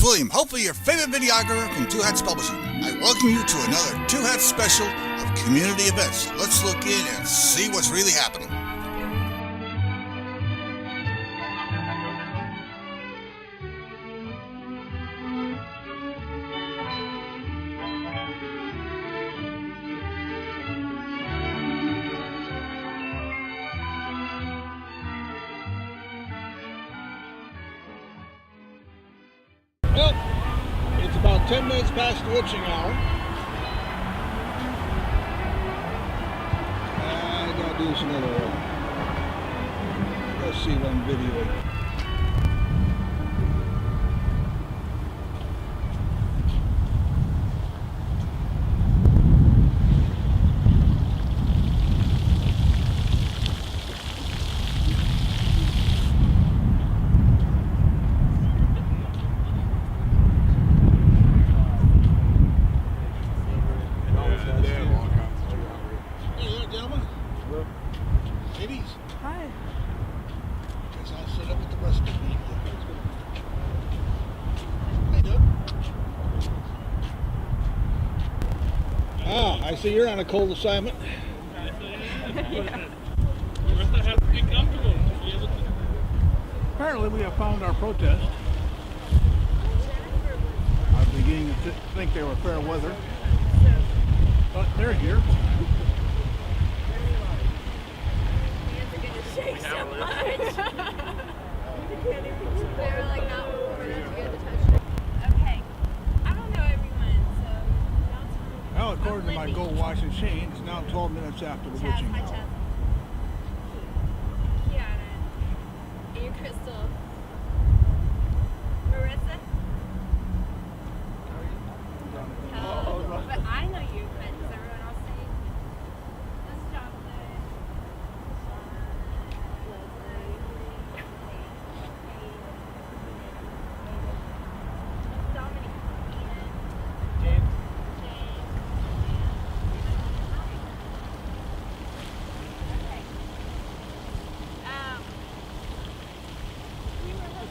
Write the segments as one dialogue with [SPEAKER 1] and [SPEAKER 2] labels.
[SPEAKER 1] William, hopefully your favorite videographer from Two Hats Publishing. I welcome you to another Two Hats special of community events. Let's look in and see what's really happening.
[SPEAKER 2] Well, it's about 10 minutes past the witching hour. I gotta do this another way. Let's see it on video. Ladies.
[SPEAKER 3] Hi.
[SPEAKER 2] Guess I'll sit up with the rest of the media. Hey, Doug. Ah, I see you're on a cold assignment. Apparently we have found our protest. I was beginning to think they were fair weather. But they're here.
[SPEAKER 3] Shake so much. They were like not warm enough to get the touch. Okay. I don't know everyone, so
[SPEAKER 2] Well, according to my Go Wash and Shane, it's now 12 minutes after the witching
[SPEAKER 3] hi,
[SPEAKER 2] hour.
[SPEAKER 3] Chaz. Kiana. And you're Crystal. Marissa? Hello. But I know you, but does everyone else say? This is Jonathan. Dominic.
[SPEAKER 2] James.
[SPEAKER 3] Okay. We were hoping to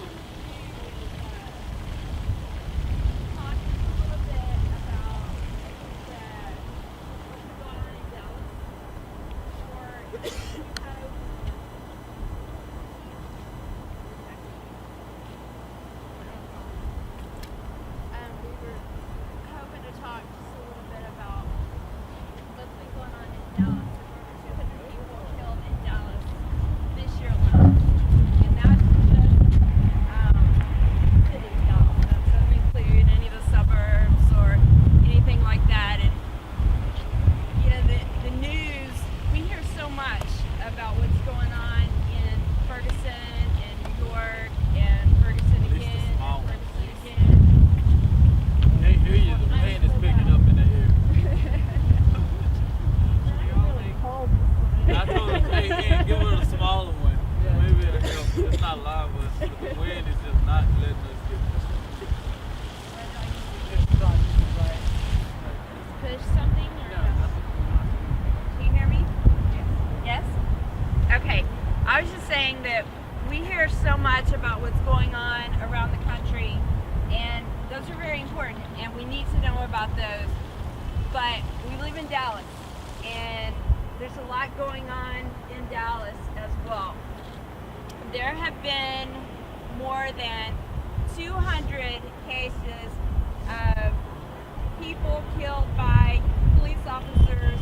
[SPEAKER 3] talk a little bit about what's going on in Dallas, or if you had we were hoping to talk just a little bit about what's been going on in Dallas. There were 200 people killed in Dallas this year alone. And that's just city Dallas. That doesn't include any of the suburbs or anything like that. And you know, the news, we hear so much about what's going on in Ferguson and New York and Ferguson again and Ferguson again.
[SPEAKER 4] They hear you, the rain is picking up in the air. I told them, hey, give her a smaller one. Maybe it'll help. It's not loud, but the wind is just not letting us get
[SPEAKER 3] Push something or no? Can you hear me? Yes. Okay. I was just saying that we hear so much about what's going on around the country, and those are very important, and we need to know about those. But we live in Dallas, and there's a lot going on in Dallas as well. There have been more than 200 cases of people killed by police officers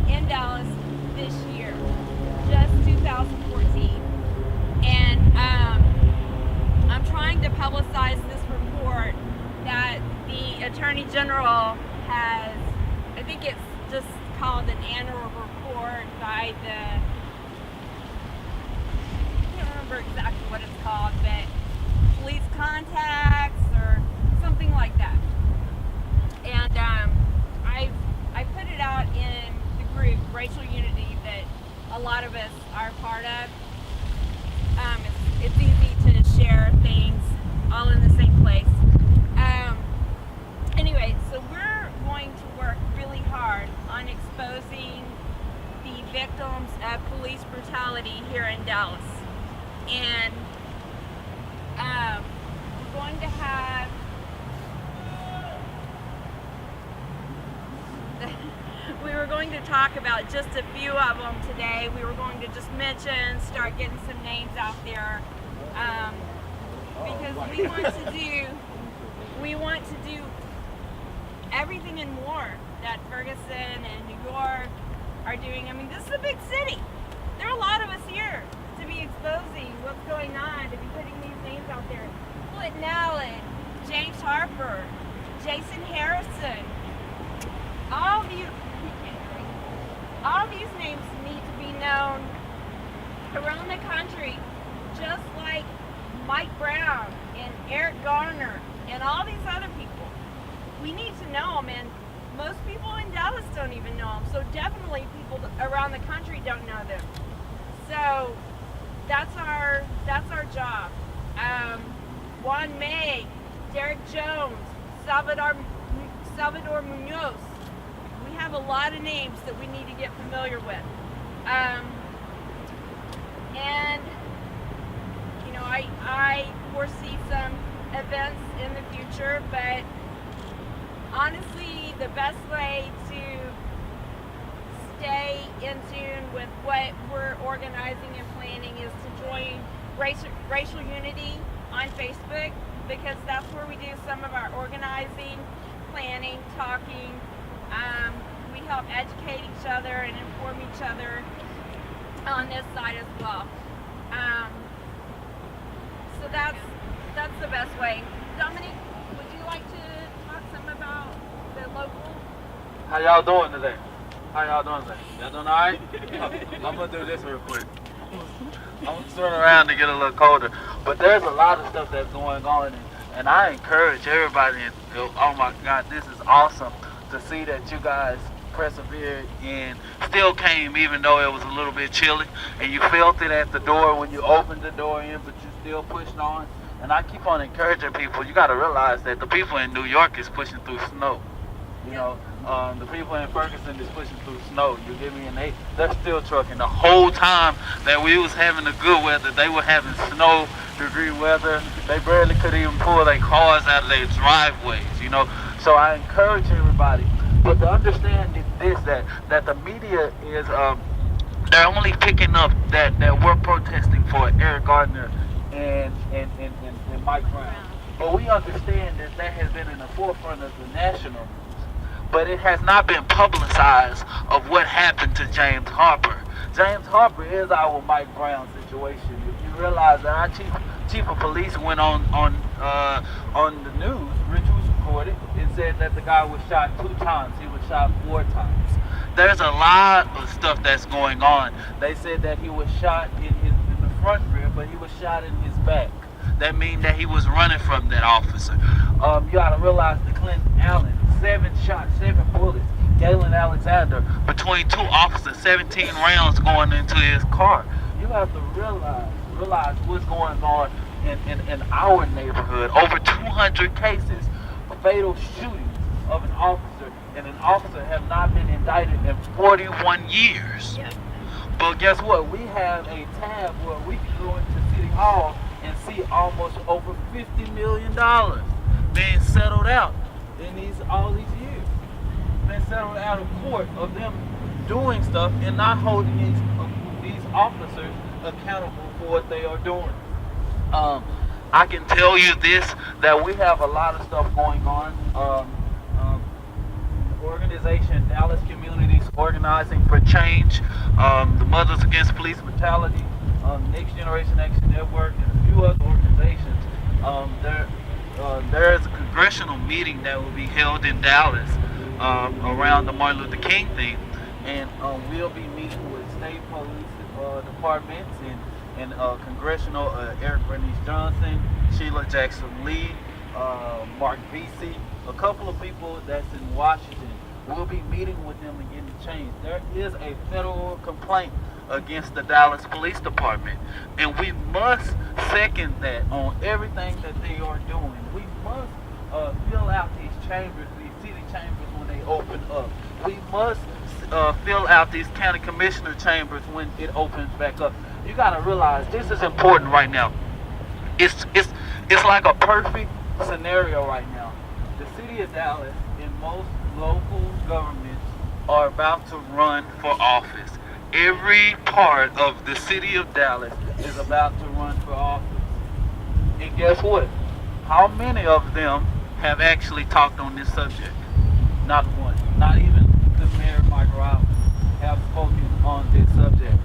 [SPEAKER 3] in Dallas this year, just 2014. And I'm trying to publicize this report that the Attorney General has, I think it's just called an annual report by the, I can't remember exactly what it's called, but police contacts or something like that. And I put it out in the group, Racial Unity, that a lot of us are part of. It's easy to share things all in the same place. Anyway, so we're going to work really hard on exposing the victims of police brutality here in Dallas. And we're going to have going to talk about just a few of them today. We were going to just mention, start getting some names out there, because we want to do everything and more that Ferguson and New York are doing. I mean, this is a big city. There are a lot of us here to be exposing what's going on, to be putting these names out there. Clinton Allen, James Harper, Jason Harrison. All these names need to be known around the country, just like Mike Brown and Eric Garner and all these other people. We need to know them, and most people in Dallas don't even know them. So definitely people around the country don't know them. So that's our job. Juan May, Derek Jones, Salvador Munoz. We have a lot of names that we need to get familiar with. And you know, I foresee some events in the future, but honestly, the best way to stay in tune with what we're organizing and planning is to join Racial Unity on Facebook, because that's where we do some of our organizing, planning, talking. We help educate each other and inform each other on this side as well. So that's the best way. Dominic, would you like to talk some about the local?
[SPEAKER 4] How y'all doing today? Y'all doing all right? I'm gonna do this real quick. I'm gonna turn around to get a little colder. But there's a lot of stuff that's going on, and I encourage everybody. Oh my God, this is awesome to see that you guys persevered and still came, even though it was a little bit chilly, and you felt it at the door when you opened the door in, but you still pushed on. And I keep on encouraging people. You got to realize that the people in New York is pushing through snow. You know, the people in Ferguson is pushing through snow. You get me? And they're still trucking. The whole time that we was having the good weather, they were having snow degree weather. They barely could even pull their cars out of their driveways. You know, so I encourage everybody. But to understand this, that the media is they're only picking up that we're protesting for Eric Gardner and Mike Brown. But we understand that has been in the forefront of the national news. But it has not been publicized of what happened to James Harper. James Harper is our Mike Brown situation. If you realize that our chief of police went on the news, Rich was recorded, and said that the guy was shot 2 times. He was shot 4 times. There's a lot of stuff that's going on. They said that he was shot in the front rear, but he was shot in his back. That means that he was running from that officer. You gotta realize the Clinton Allen, 7 shots, 7 bullets. Galen Alexander, between 2 officers, 17 rounds going into his car. You have to realize what's going on in our neighborhood. Over 200 cases of fatal shootings of an officer, and an officer have not been indicted in 41 years. Yep. But guess what? We have a tab where we can go into City Hall and see almost over $50 million being settled out in all these years. Been settled out of court of them doing stuff and not holding these officers accountable for what they are doing. I can tell you this, that we have a lot of stuff going on. The organization, Dallas Communities Organizing for Change, the Mothers Against Police Brutality, Next Generation Action Network, and a few other organizations. There is a congressional meeting that will be held in Dallas around the Martin Luther King thing, and we'll be meeting with state police departments and congressional Eric Bernice Johnson, Sheila Jackson Lee, Mark Vesey, a couple of people that's in Washington. We'll be meeting with them and getting change. There is a federal complaint against the Dallas Police Department, and we must second that on everything that they are doing. We must fill out these chambers, these city chambers when they open up. We must fill out these county commissioner chambers when it opens back up. You gotta realize this is important right now. It's like a perfect scenario right now. The city of Dallas and most local governments are about to run for office. Every part of the city of Dallas is about to run for office. And guess what? How many of them have actually talked on this subject? Not one. Not even the mayor, Mike Robbins, have spoken on this subject.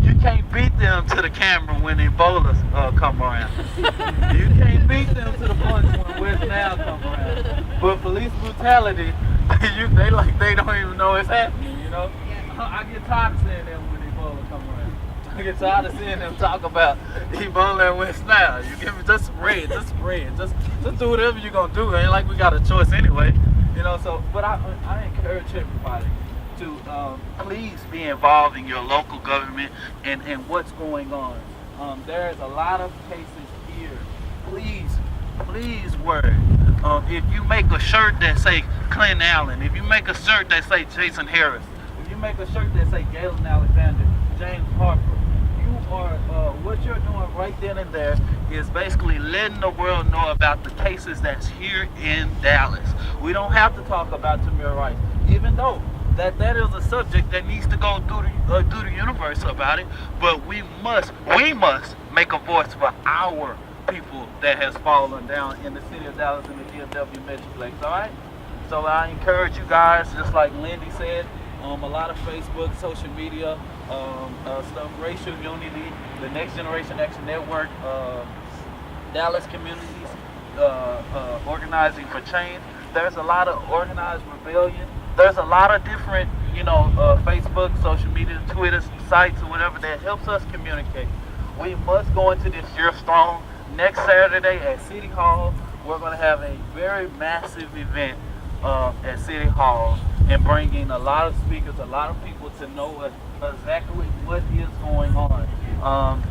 [SPEAKER 4] You can't beat them to the camera when Ebola come around. You can't beat them to the punch when West Nile come around. But police brutality, they don't even know it's happening, you know? I get tired of seeing them when Ebola come around. I get tired of seeing them talk about Ebola and West Nile. You give me just spread. Just do whatever you're gonna do. It ain't like we got a choice anyway. You know, so but I encourage everybody to please be involved in your local government and what's going on. There's a lot of cases here. Please work. If you make a shirt that say Clinton Allen, if you make a shirt that say Jason Harris, if you make a shirt that say Galen Alexander, James Harper, you are what you're doing right then and there is basically letting the world know about the cases that's here in Dallas. We don't have to talk about Tamir Rice, even though that is a subject that needs to go through the universe about it. But we must make a voice for our people that has fallen down in the city of Dallas and the DFW Metroplex. All right. So I encourage you guys, just like Lindy said, a lot of Facebook, social media stuff, racial unity, the Next Generation Action Network, Dallas communities, organizing for change. There's a lot of organized rebellion. There's a lot of different, Facebook, social media, Twitter sites or whatever that helps us communicate. We must go into this year strong. Next Saturday at City Hall, we're going to have a very massive event at City Hall and bring in a lot of speakers, a lot of people to know exactly what is going on.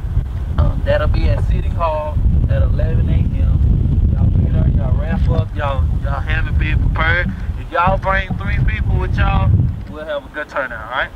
[SPEAKER 4] That'll be at City Hall at 11 a.m. Y'all be there, y'all wrap up, y'all have it be prepared. If y'all bring 3 people with y'all, we'll have a good turnout, all right?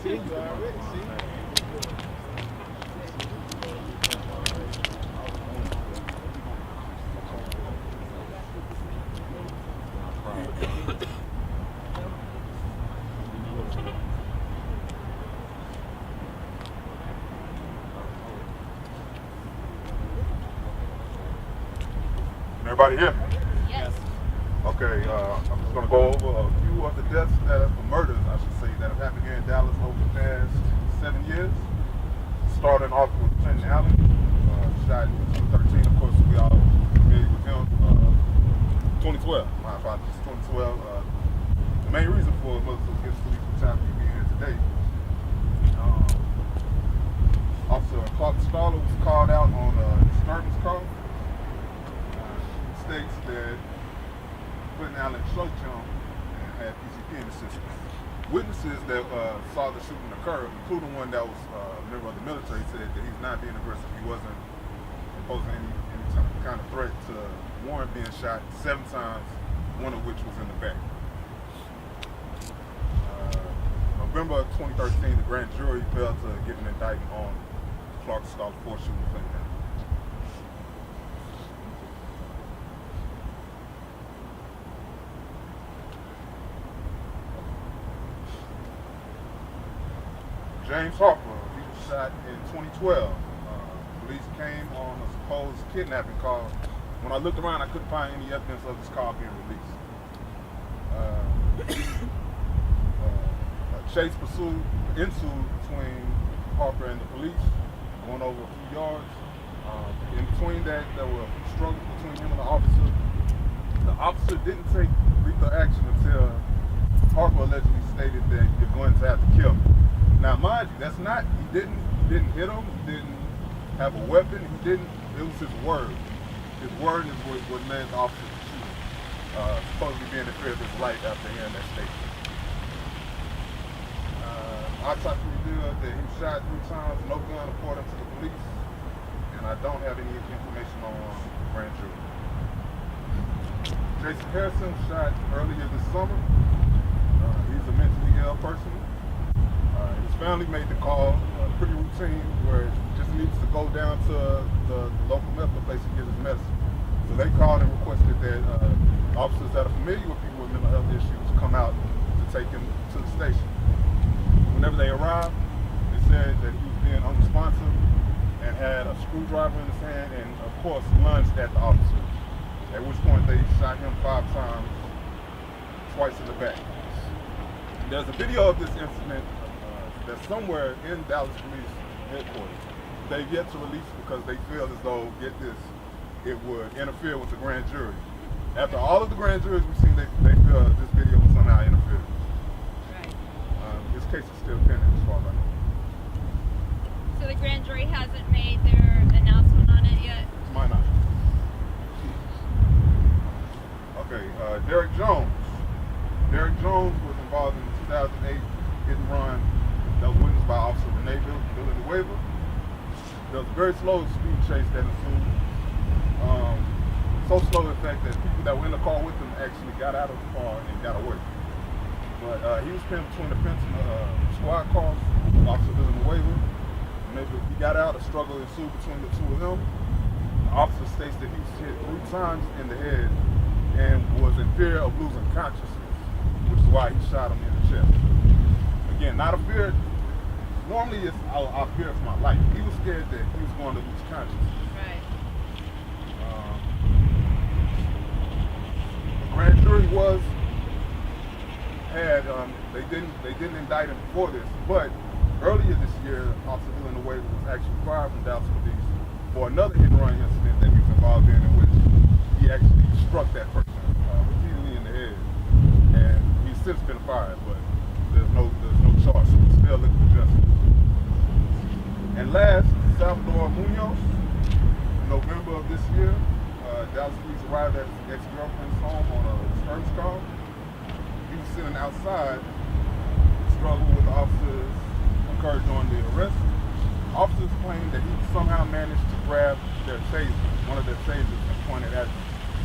[SPEAKER 2] See, you already see.
[SPEAKER 5] Can everybody hear me?
[SPEAKER 3] Yes.
[SPEAKER 5] Okay, I'm just going to go over a few of the deaths that have been murders, I should say, that have happened here in Dallas over the past 7 years. Starting off with Clinton Allen, shot in 2013. Of course, we all familiar with him. 2012, my apologies, 2012. The main reason for Muslim against police brutality being here today. Officer Clark Stoller was called out on a disturbance call. States that Clinton Allen choked him and had PCP in the system. Witnesses that saw the shooting occur, including one that was a member of the military, said that he's not being aggressive. He wasn't posing any kind of threat to Warren being shot 7 times, one of which was in the back. November 2013, the grand jury failed to give an indictment on Clark Stoller for shooting Clinton Allen. James Harper, he was shot in 2012. Police came on a supposed kidnapping call. When I looked around, I couldn't find any evidence of this call being released. A chase ensued between Harper and the police, going over a few yards. In between that, there were struggles between him and the officer. The officer didn't take lethal action until Harper allegedly stated that you're going to have to kill me. Now, mind you, that's not, he didn't hit him, he didn't have a weapon, it was his word. His word is what led the officer to shoot him, supposedly being in fear of his life after hearing that statement. Autopsy revealed that he was shot 3 times, no gun according to the police, and I don't have any information on the grand jury. Jason Harrison was shot earlier this summer. He's a mentally ill person. His family made the call, pretty routine, where he just needs to go down to the local medical place and get his medicine. So they called and requested that officers that are familiar with people with mental health issues come out to take him to the station. Whenever they arrived, they said that he was being unresponsive and had a screwdriver in his hand and, of course, lunged at the officer, at which point they shot him 5 times, twice in the back. There's a video of this incident that's somewhere in Dallas Police headquarters. They've yet to release it because they feel as though, get this, it would interfere with the grand jury. After all of the grand juries we've seen, they feel this video would somehow interfere.
[SPEAKER 3] Right.
[SPEAKER 5] This case is still pending as far as I know.
[SPEAKER 3] So the grand jury hasn't made their announcement on it yet?
[SPEAKER 5] To my knowledge. Okay, Derek Jones. Derek Jones was involved in the 2008 hit and run that was witnessed by Officer Renee Villanueva. There was a very slow speed chase that ensued. So slow, in fact, that people that were in the car with him actually got out of the car and got away. But he was pinned between the fence and the squad cars, Officer Villanueva. Maybe he got out, a struggle ensued between the two of them. The officer states that he was hit 3 times in the head and was in fear of losing consciousness, which is why he shot him in the chest. Again, not a fear. Normally, it's I fear for my life. He was scared that he was going to lose consciousness.
[SPEAKER 3] Right.
[SPEAKER 5] The grand jury they didn't indict him for this, but earlier this year, Officer Villanueva was actually fired from Dallas Police for another hit and run incident that he was involved in which he actually struck that person repeatedly in the head, and he's since been fired, but there's no charge, so he's still looking for justice. And last, Salvador Munoz. In November of this year, Dallas Police arrived at his ex-girlfriend's home on a disturbance call. He was sitting outside. The struggle with the officers occurred during the arrest. Officers claimed that he somehow managed to grab their taser, one of their tasers, and point it at them.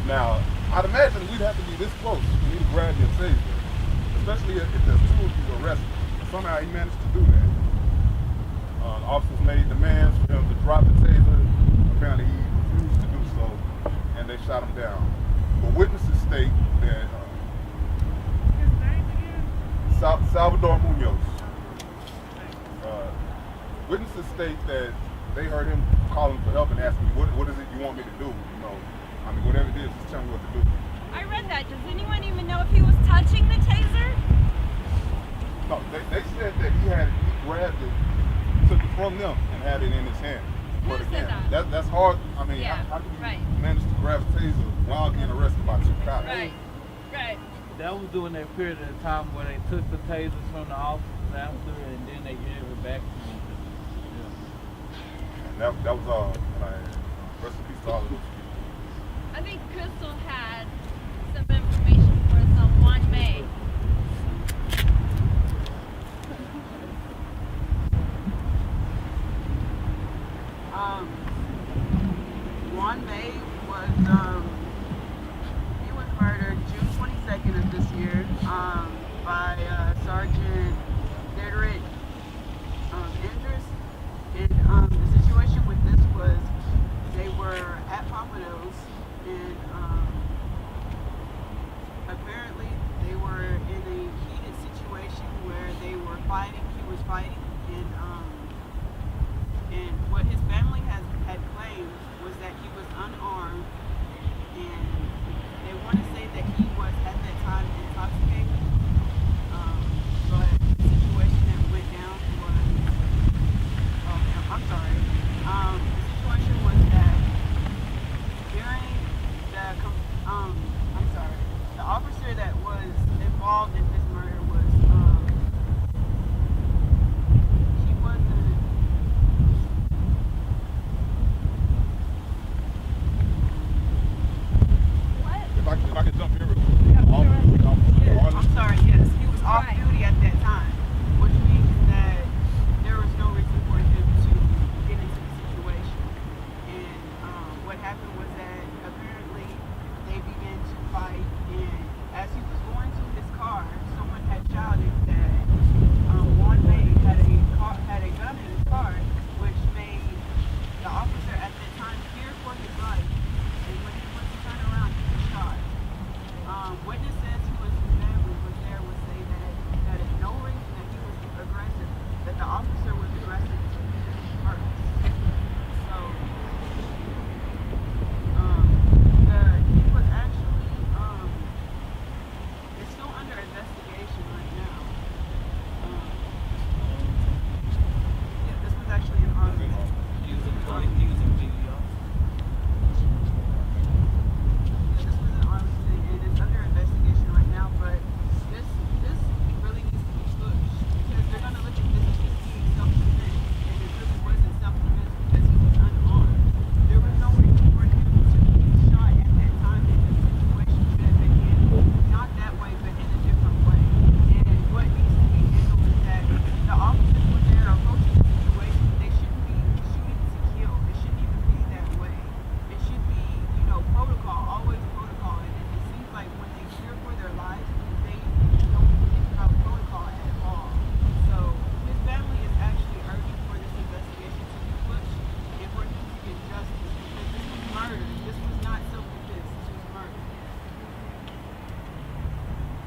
[SPEAKER 5] Now, I'd imagine we'd have to be this close for me to grab your taser, especially if there's 2 of you arrested. somehow he managed to do that. The officers made demands for him to drop the taser. Apparently he refused to do so, and they shot him down. But witnesses state that
[SPEAKER 6] His name again?
[SPEAKER 5] Salvador Munoz. Witnesses state that they heard him calling for help and asking me, what is it you want me to do? You know, I mean, whatever it is, just tell me what to do.
[SPEAKER 3] I read that. Does anyone even know if he was touching the taser?
[SPEAKER 5] No, they said that he grabbed it, took it from them, and had it in his hand. But
[SPEAKER 3] Who said
[SPEAKER 5] again,
[SPEAKER 3] that?
[SPEAKER 5] that's hard. I mean,
[SPEAKER 3] Yeah,
[SPEAKER 5] how can you
[SPEAKER 3] right.
[SPEAKER 5] manage to grab a taser while being arrested by two cops?
[SPEAKER 3] Right. Right.
[SPEAKER 4] That was during that period of time where they took the tasers from the officers after, and then they gave it back to them.
[SPEAKER 5] And that was all. Rest in peace to all of those people.
[SPEAKER 3] I think Crystal had some information for us on Juan May.
[SPEAKER 6] Juan May was he was murdered June 22nd of this year by Sergeant Derek Andrus. And the situation with this was they were at Pompadour's, and apparently they were in a heated situation where they were fighting. He was fighting, and what his family had claimed was that he was unarmed, and they want to say that he was at that time intoxicated. But the situation that went down was, I'm sorry. The situation was that during the officer that was involved in this murder was, he wasn't.
[SPEAKER 5] If I could jump in real quick.
[SPEAKER 6] Yeah, I'm sorry, yes. He was off
[SPEAKER 3] Right.
[SPEAKER 6] duty at that time, which means that there was no reason for him to get into the situation. And what happened was that apparently they began to fight, and as he was going to his car, someone had shouted that Juan May had a gun in his car, which made the officer at that time fear for his life. And when he went to turn around, he was shot. Witnesses who was family was there would say that is no reason that he was aggressive, that the officer was aggressive to him first. So he was actually it's still under investigation right now. Yeah, this was actually in Arlington. Yeah, this was in Arlington, and it's under investigation right now. But this really needs to be pushed because they're gonna look at this as being self-defense, and it really wasn't self-defense because he was unarmed. There was no reason for him to be shot at that time, and the situation should have been handled not that way, but in a different way. And what needs to be handled is that the officers, when they're approaching the situation, they shouldn't be shooting to kill. It shouldn't even be that way. It should be, protocol, always protocol. And it seems like when they fear for their lives, they don't think about protocol at all. So his family is actually urging for this investigation to be pushed and for him to get justice because this was murder. This was not self-defense. This was murder.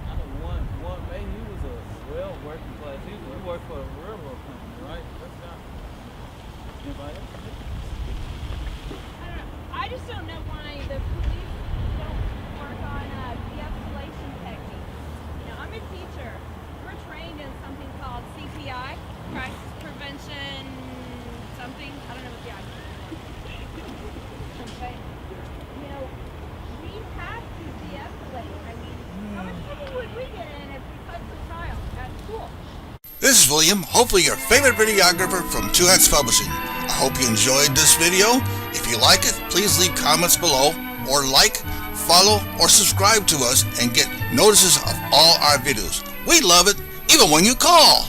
[SPEAKER 4] I know one man, he was a well working class. He worked for a railroad company, right? That's not. Anybody else?
[SPEAKER 3] I just don't know why the police don't work on de-escalation techniques. I'm a teacher. We're trained in something called CPI, crisis prevention something. I don't know what the acronym is. But, we have to de-escalate. I mean, how much trouble would we get in if we cut the trial at school?
[SPEAKER 1] This is William, hopefully your favorite videographer from Two Hats Publishing. I hope you enjoyed this video. If you like it, please leave comments below, or like, follow, or subscribe to us and get notices of all our videos. We love it, even when you call.